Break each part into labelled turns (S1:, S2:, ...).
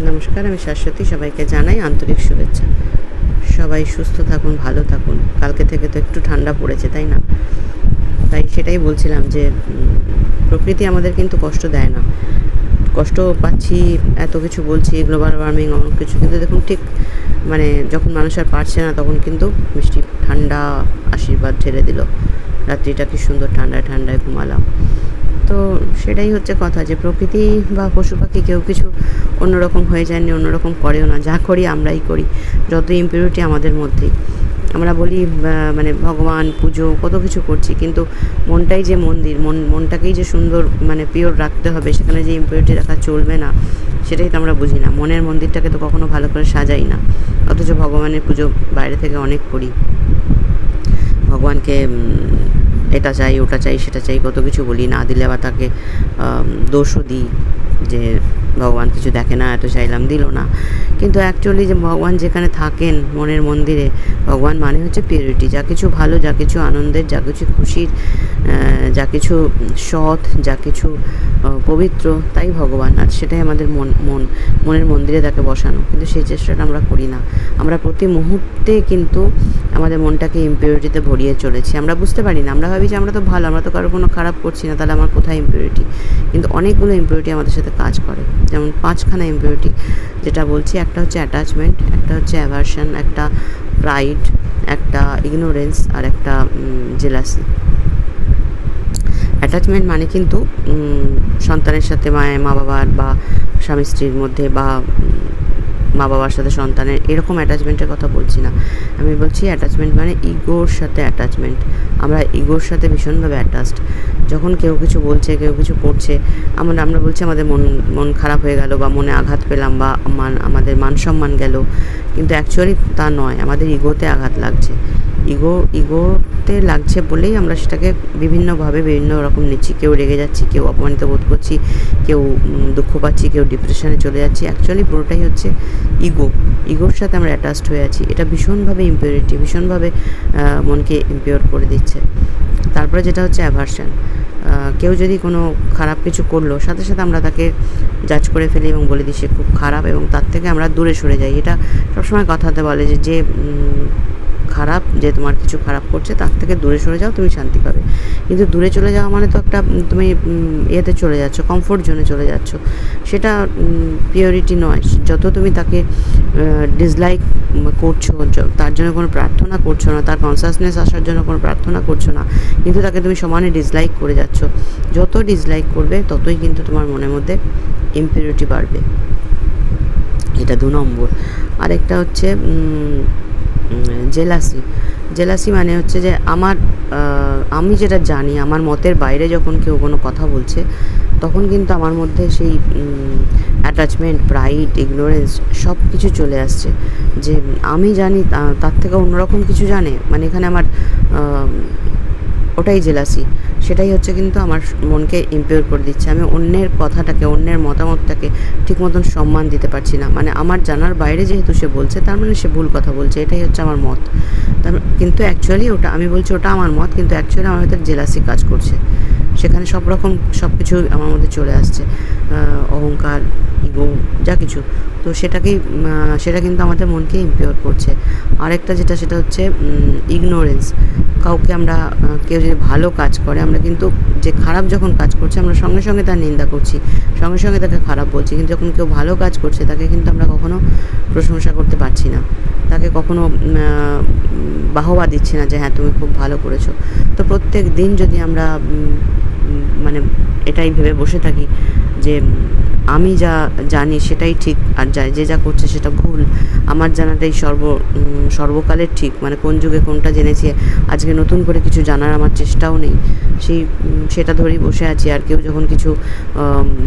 S1: নমস্কার, আমি শাশ্বতী। সবাইকে জানাই আন্তরিক শুভেচ্ছা। সবাই সুস্থ থাকুন, ভালো থাকুন। কালকে থেকে তো একটু ঠান্ডা পড়েছে, তাই না? তাই সেটাই বলছিলাম যে প্রকৃতি আমাদের কিন্তু কষ্ট দেয় না। কষ্ট পাচ্ছি, এত কিছু বলছি, গ্লোবাল ওয়ার্মিং অনেক কিছু, কিন্তু দেখুন ঠিক মানে যখন মানুষ আর পারছে না তখন কিন্তু মিষ্টি ঠান্ডা আশীর্বাদ ঢেলে দিল। রাত্রিটা কি সুন্দর ঠান্ডায় ঠান্ডায় ঘুমালাম। তো সেটাই হচ্ছে কথা, যে প্রকৃতি বা পশু পাখি কেউ কিছু অন্যরকম হয়ে যায়নি, অন্যরকম করেও না। যা করি আমরাই করি, যত ইম্পিউরিটি আমাদের মধ্যেই। আমরা বলি মানে ভগবান, পুজো, কত কিছু করছি, কিন্তু মনটাই যে মন্দির, মনটাকেই যে সুন্দর মানে পিওর রাখতে হবে, সেখানে যে ইম্পিউরিটি রাখা চলবে না, সেটাই তো আমরা বুঝি না। মনের মন্দিরটাকে তো কখনো ভালো করে সাজাই না, অথচ ভগবানের পুজো বাইরে থেকে অনেক করি। ভগবানকে এটা চাই, ওটা চাই, সেটা চাই, কত কিছু বলি, না দিলে আবার তাকে দোষও দিই যে ভগবান কিছু দেখে না, এত চাইলাম দিল না। কিন্তু অ্যাকচুয়ালি যে ভগবান যেখানে থাকেন মনের মন্দিরে, ভগবান মানে হচ্ছে পিউরিটি। যা কিছু ভালো, যা কিছু আনন্দের, যা কিছু খুশির, যা কিছু সৎ, যা কিছু পবিত্র, তাই ভগবান। আর সেটাই আমাদের মনের মন্দিরে তাকে বসানো, কিন্তু সেই চেষ্টাটা আমরা করি না। আমরা প্রতি মুহূর্তে কিন্তু আমাদের মনটাকে ইম্পিউরিটিতে ভরিয়ে চলেছি। আমরা বুঝতে পারি না, আমরা ভাবি যে আমরা তো ভালো, আমরা তো কারো কোনো খারাপ করছি না, তাহলে আমার কোথায় ইম্পিউরিটি? কিন্তু অনেকগুলো ইম্পিউরিটি আমাদের সাথে কাজ করে। যেমন 5খানা ইম্পিউরিটি যেটা বলছি, একটা হচ্ছে অ্যাটাচমেন্ট, একটা হচ্ছে অ্যাভারশন, একটা প্রাইড, একটা ইগনোরেন্স, আর একটা জেলাসি। অ্যাটাচমেন্ট মানে কিন্তু সন্তানের সাথে মা বাবার বা স্বামী স্ত্রীর মধ্যে, বা মা বাবার সাথে সন্তানের, এরকম অ্যাটাচমেন্টের কথা বলছি না। আমি বলছি অ্যাটাচমেন্ট মানে ইগোর সাথে অ্যাটাচমেন্ট। আমরা ইগোর সাথে ভীষণভাবে অ্যাটাচড। যখন কেউ কিছু বলছে, কেউ কিছু করছে, আমরা বলছি আমাদের মন খারাপ হয়ে গেল, বা মনে আঘাত পেলাম, বা আমাদের মান সম্মান গেল, কিন্তু অ্যাকচুয়ালি তা নয়, আমাদের ইগোতে আঘাত লাগছে। ইগোতে লাগছে বলেই আমরা সেটাকে বিভিন্নভাবে বিভিন্ন রকম নিচ্ছি। কেউ রেগে যাচ্ছি, কেউ অপমানিত বোধ করছি, কেউ দুঃখ পাচ্ছি, কেউ ডিপ্রেশনে চলে যাচ্ছি। অ্যাকচুয়ালি পুরোটাই হচ্ছে ইগোর সাথে আমরা অ্যাটাচড হয়ে আছি। এটা ভীষণভাবে ইম্পিউরিটি, ভীষণভাবে মনকে ইম্পিওর করে দিচ্ছে। তারপরে যেটা হচ্ছে অ্যাভারশন। কেউ যদি কোনো খারাপ কিছু করলো, সাথে সাথে আমরা তাকে জাজ করে ফেলি এবং বলে দিই সে খুব খারাপ, এবং তার থেকে আমরা দূরে সরে যাই। এটা সবসময় কথাতে বলে যে খারাপ, যে তোমার কিছু খারাপ করছে, তার থেকে দূরে সরে যাও, তুমি শান্তি পাবে। কিন্তু দূরে চলে যাওয়া মানে তো একটা তুমি এতে চলে যাচ্ছ, কমফোর্ট জোনে চলে যাচ্ছ। সেটা পিওরিটি নয়। যত তুমি তাকে ডিসলাইক করছো, তার জন্য কোনো প্রার্থনা করছো না, তার কনসাসনেস আসার জন্য কোনো প্রার্থনা করছো না, কিন্তু তাকে তুমি সমানে ডিসলাইক করে যাচ্ছ। যত ডিসলাইক করবে ততই কিন্তু তোমার মনের মধ্যে ইম্পিউরিটি বাড়বে। এটা 2 নম্বর। আরেকটা হচ্ছে জেলাসি মানে হচ্ছে যে আমি যেটা জানি, আমার মতের বাইরে যখন কেউ কোনো কথা বলছে, তখন কিন্তু আমার মধ্যে সেই অ্যাটাচমেন্ট, প্রাইড, ইগনোরেন্স সব কিছু চলে আসছে। যে আমি জানি তার থেকে অন্যরকম কিছু জানে, মানে এখানে আমার ওটাই জেলাসি। সেটাই হচ্ছে কিন্তু আমার মনকে ইম্পিওর করে দিচ্ছে। আমি অন্যের কথাটাকে, অন্যের মতামতটাকে ঠিক মতন সম্মান দিতে পারছি না। মানে আমার জানার বাইরে যেহেতু সে বলছে, তার মানে সে ভুল কথা বলছে, এটাই হচ্ছে আমার মত। কিন্তু অ্যাকচুয়ালি ওটা আমি বলছি ওটা আমার মত, কিন্তু অ্যাকচুয়ালি আমার ভিতরে জেলাসি কাজ করছে। সেখানে সব কিছু আমার মধ্যে চলে আসছে, অহংকার, ইগো, যা কিছু। তো সেটা কিন্তু আমাদের মনকে ইম্পিওর করছে। আরেকটা সেটা হচ্ছে ইগনোরেন্স। কাউকে কেউ যদি ভালো কাজ করে, আমরা কিন্তু যে খারাপ যখন কাজ করছে, আমরা সঙ্গে সঙ্গে তার নিন্দা করছি, সঙ্গে সঙ্গে তাকে খারাপ বলছি। কিন্তু যখন কেউ ভালো কাজ করছে, তাকে কিন্তু আমরা কখনো প্রশংসা করতে পারছি না, তাকে কখনো বাহবা দিচ্ছি না যে হ্যাঁ তুমি খুব ভালো করেছো। তো প্রত্যেক দিন যদি আমরা মানে এটাই ভেবে বসে থাকি যে আমি যা জানি সেটাই ঠিক, আর যা করছে সেটা ভুল, আমার জানাটাই সর্বকালের ঠিক, মানে কোন যুগে কোনটা জেনেছি, আজকে নতুন করে কিছু জানার আমার চেষ্টাও নেই, সেটা ধরেই বসে আছি। আর কেউ যখন কিছু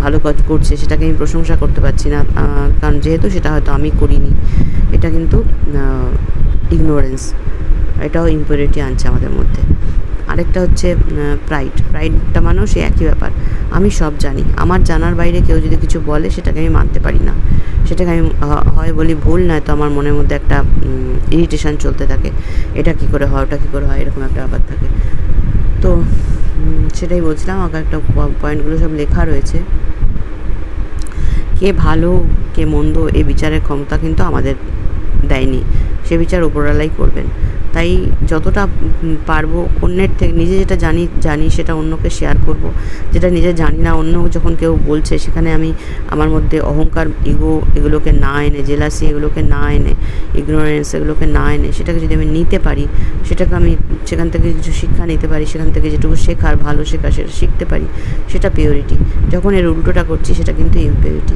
S1: ভালো কাজ করছে, সেটাকে আমি প্রশংসা করতে পারছি না, কারণ যেহেতু সেটা হয়তো আমি করিনি। এটা কিন্তু ইগনোরেন্স, এটাও ইম্পিউরিটি আনছে আমাদের মধ্যে। আরেকটা হচ্ছে প্রাইডটা মানেও সে একই ব্যাপার। আমি সব জানি, আমার জানার বাইরে কেউ যদি কিছু বলে, সেটাকে আমি মানতে পারি না। সেটাকে আমি হয় বলি ভুল, নয় তো আমার মনের মধ্যে একটা ইরিটেশন চলতে থাকে, এটা কী করে হয়, ওটা কী করে হয়, এরকম একটা ব্যাপার থাকে। তো সেটাই বলছিলাম, আমার একটা পয়েন্টগুলো সব লেখা রয়েছে। কে ভালো কে মন্দ এই বিচারের ক্ষমতা কিন্তু আমাদের দেয়নি, সে বিচার উপরওয়ালাই করবেন। তাই যতটা পারবো অন্যের থেকে নিজে যেটা জানি সেটা অন্যকে শেয়ার করব। যেটা নিজে জানি না অন্য যখন কেউ বলছে সেখানে আমি আমার মধ্যে অহংকার, ইগো এগুলোকে না এনে, জেলাসি এগুলোকে না এনে, ইগনোরেন্স এগুলোকে না এনে সেটাকে যদি আমি নিতে পারি, সেটাকে আমি সেখান থেকে কিছু শিক্ষা নিতে পারি, সেখান থেকে যেটুকু শেখার, ভালো শেখা সেটা শিখতে পারি, সেটা পিওরিটি। যখন এর উল্টোটা করছি সেটা কিন্তু ইমপিউরিটি।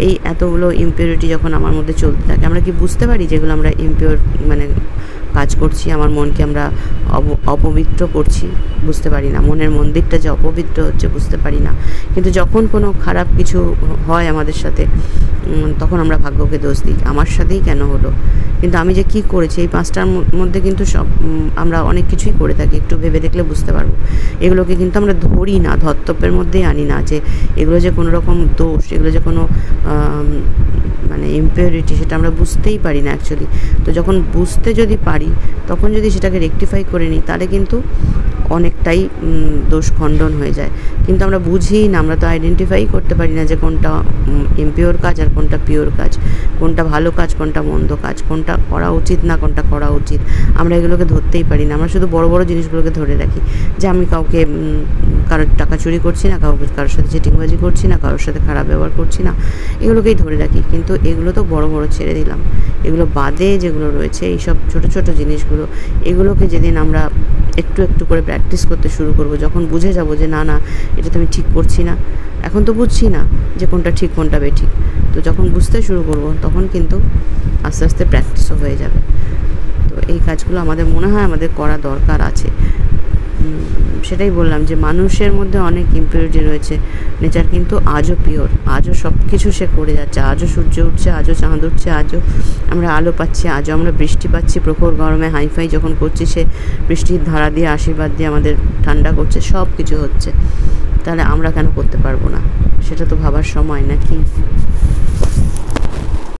S1: এই এতগুলো ইমপিউরিটি যখন আমার মধ্যে চলতে থাকে, আমরা কি বুঝতে পারি যেগুলো আমরা ইমপিওর মানে কাজ করছি, আমার মনকে আমরা অপবিত্র করছি? বুঝতে পারি না। মনের মন্দিরটা যে অপবিত্র হচ্ছে বুঝতে পারি না। কিন্তু যখন কোনো খারাপ কিছু হয় আমাদের সাথে, তখন আমরা ভাগ্যকে দোষ দিই, আমার সাথেই কেন হলো। কিন্তু আমি যে কি করেছি এই 5টার মধ্যে কিন্তু সব আমরা অনেক কিছুই করে থাকি, একটু ভেবে দেখলে বুঝতে পারবো। এগুলোকে কিন্তু আমরা ধরি না, ধর্তব্যের মধ্যেই আনি না যে এগুলো যে কোনো রকম দোষ, এগুলো যে কোনো মানে ইমপিউরিটি, সেটা আমরা বুঝতেই পারি না অ্যাকচুয়ালি। তো যখন বুঝতে যদি পারি, তখন যদি সেটাকে রেকটিফাই করে নিই, তাহলে কিন্তু অনেকটাই দোষ খণ্ডন হয়ে যায়। কিন্তু আমরা বুঝি না, আমরা তো আইডেন্টিফাই করতে পারি না যে কোনটা ইমপিওর কাজ আর কোনটা পিওর কাজ, কোনটা ভালো কাজ কোনটা মন্দ কাজ, কোনটা করা উচিত না কোনটা করা উচিত। আমরা এগুলোকে ধরতেই পারি না। আমরা শুধু বড় বড় জিনিসগুলোকে ধরে রাখি, যে আমি কাউকে কারোর টাকা চুরি করছি না, কারোর সাথে চিটিংবাজি করছি না, কারোর সাথে খারাপ ব্যবহার করছি না, এগুলোকেই ধরে রাখি। কিন্তু এগুলো তো বড় বড় ছেড়ে দিলাম। এগুলো বাদে যেগুলো রয়েছে, এইসব ছোট ছোট জিনিসগুলো, এগুলোকে যেদিন আমরা একটু একটু করে প্র্যাকটিস করতে শুরু করব, যখন বুঝে যাব যে না না এটা তো আমি ঠিক করছি না, এখন তো বুঝছি না যে কোনটা ঠিক কোনটা বেঠিক, তো যখন বুঝতে শুরু করব তখন কিন্তু আস্তে আস্তে প্র্যাকটিসও হয়ে যাবে। তো এই কাজগুলো আমাদের মনে হয় আমাদের করা দরকার আছে। সেটাই বললাম যে মানুষের মধ্যে অনেক ইমপিউরিটি রয়েছে, নেচার কিন্তু আজও পিওর, আজও সব কিছু সে করে যাচ্ছে, আজও সূর্য উঠছে, আজও চাঁদ উঠছে, আজও আমরা আলো পাচ্ছি, আজও আমরা বৃষ্টি পাচ্ছি, প্রখর গরমে হাইফাই যখন করছি সে বৃষ্টির ধারা দিয়ে আশীর্বাদ দিয়ে আমাদের ঠান্ডা করছে, সব কিছু হচ্ছে। তাহলে আমরা কেন করতে পারবো না? সেটা তো ভাবার সময় নাকি?